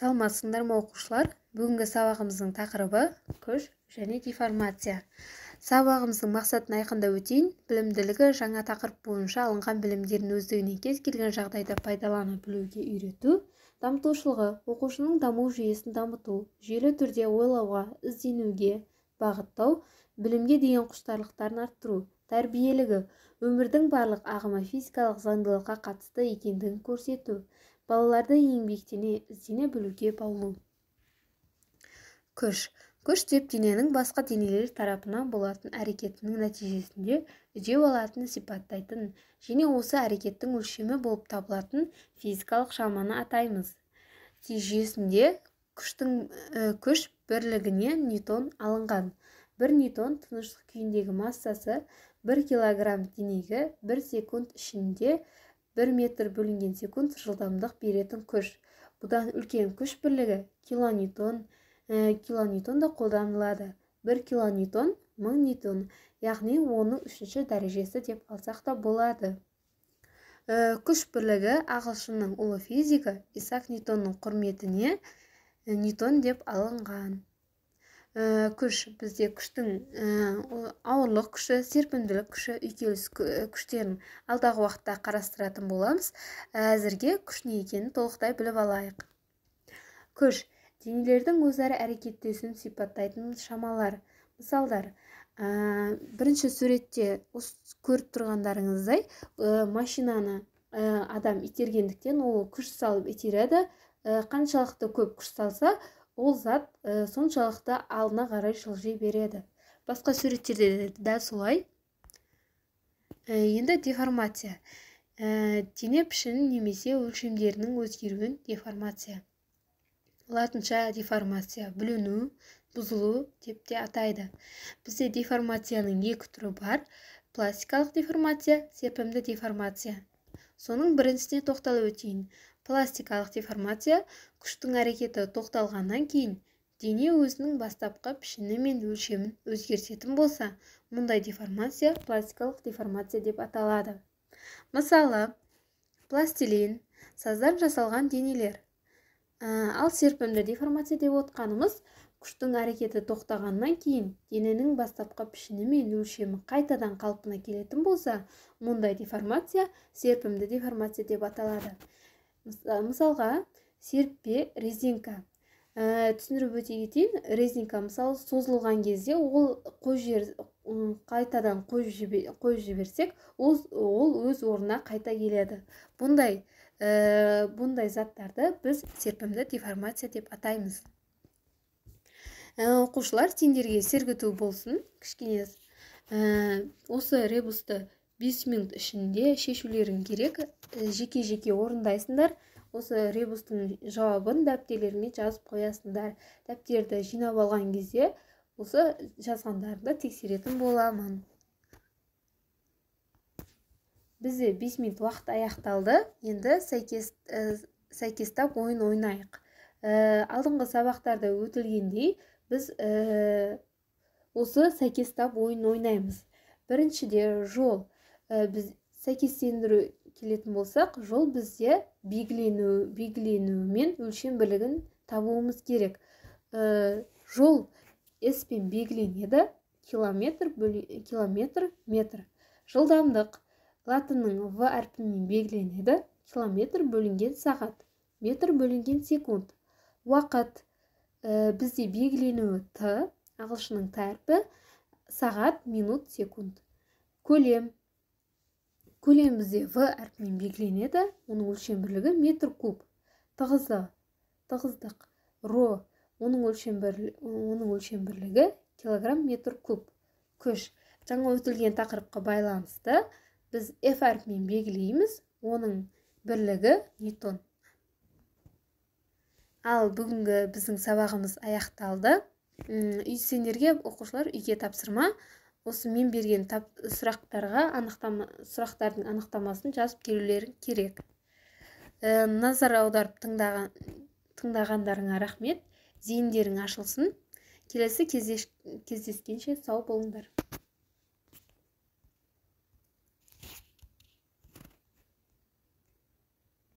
Саламатсыңдар ма оқушылар? Бүгінгі сабағымыздың тақырыбы күш және деформация. Сабағымыздың мақсатын айқындап өтейін. Білімділігі жаңа тақырып бойынша алынған білімдерін өздігінен кез келген жағдайда пайдалана білуге үйрету. Дамытушылығы оқушының даму жүйесін дамыту, жүйелі түрде ойлауға, ізденуге бағыттау, білімге деген құштарлықтарын арттыру. Тәрбиелігі өмірдің барлық ағымы физикалық заңдылыққа қатысты екендігін көрсету. Балаларды еңбектене іздене білуге баулу. Күш деп дененің басқа денелер тарапынан болатын әрекетінің нәтижесінде үдеу алатынын сипаттайтын және осы әрекеттің өлшемі болып табылатын физикалық шаманы атаймыз. Жүйесінде күш бірлігіне ньютон алынған. 1 ньютон тыныштық күйіндегі массасы 1 килограмм денеге 1 секунд ішінде 1 метр бөлінген секунд жылдамдық беретін күш. Бұдан үлкен күш бірлігі килоньютон да қолданылады. 1 килоньютон 1000 ньютон, яғни оның 3-ші дәрежесі деп алсақ та болады. Күш бірлігі ағылшынның ұлы физигі Исаак Ньютонның құрметіне ньютон деп алынған. Күш бізде күштің ауырлық күші, серпімділік күші, үйкеліс күштерін алдағы уақытта қарастыратын боламыз. Әзірге күш не екенін толықтай біліп алайық. Күш денелердің өзара әрекеттесуін сипаттайтын шамалар. Мысалдар, бірінші суретте көріп тұрғандарыңыздай машинаны адам itергендіктен ол күш салып итереді. Қаншалықты көп күш салса, ол зат соншалықты алдына қарай жылжи береді. Басқа суреттерде дәл солай. Енді деформация. Дене пішінің немесе өлшемдерінің өзгеруін деформация. Латынша деформация бүліну, бұзылу деп те атайды. Бізде деформацияның екі түрі бар. Пластикалық деформация, серпімді деформация. Соның біріншісіне тоқталып өтейін. Пластикалық деформация күштің әрекеті тоқталғаннан кейін дене өзінің бастапқы пішіні мен өлшемін өзгертетін болса, мұндай деформация пластикалық деформация деп аталады. Мысалы, пластилин, саздан жасалған денелер. Ал серпімді деформация деп отқанымыз күштің әрекеті тоқтағаннан кейін дененің бастапқы пішіні мен өлшемі қайтадан қалпына келетін болса, мұндай деформация серпімді деформация деп аталады. Мысалға, серіппе, резинка. Түсіндіріп өте кетейін, резинка мысалы созылған кезде ол қайтадан қойып жіберсек, ол өз орнына қайта келеді. Бұндай заттарды біз серпімді деформация деп атаймыз. Оқушылар сендерге сергіту болсын, кішкене осы ребусты 5 минут ішінде шешулерің керек, жеке-жеке орындайсыңдар. Осы ребустың жауабын дәптерлеріңе жазып қоясыңдар. Дәптерді жинап алған кезде осы жазғандарыңды тексеретін боламын. Бізде 5 минут уақыт аяқталды. Енді сәйкестап ойын ойнайық. Алдыңғы сабақтарда өтілгендей біз осы сәйкестап ойын ойнаймыз. Біріншіде жол. Біз сәйкестендіру келетін болсақ, жол бізде белгіленуі мен өлшем бірлігін табуымыз керек. Жол S-пен белгіленеді, километр, метр. Жылдамдық латынның В әрпімен белгіленеді, километр бөлінген сағат, метр бөлінген секунд. Уақыт бізде белгіленуі Т, ағылшынның Т әрпі, сағат, минут, секунд. Көлем бізде В әрпімен белгіленеді, оның өлшем бірлігі метр куб. Тығыздық ро, оның өлшем бірлігі килограмм метр куб. Күш жаңа өтілген тақырыпқа байланысты біз F әрпімен белгілейміз, оның бірлігі ньютон. Ал бүгінгі біздің сабағымыз аяқталды. Сендерге оқушылар үйге тапсырма. Осы мен берген сұрақтардың анықтамасын жазып келулерің керек. Назар аударып тыңдағандарыңа рахмет. Зейіндерің ашылсын. Келесі кездескенше сау болыңдар.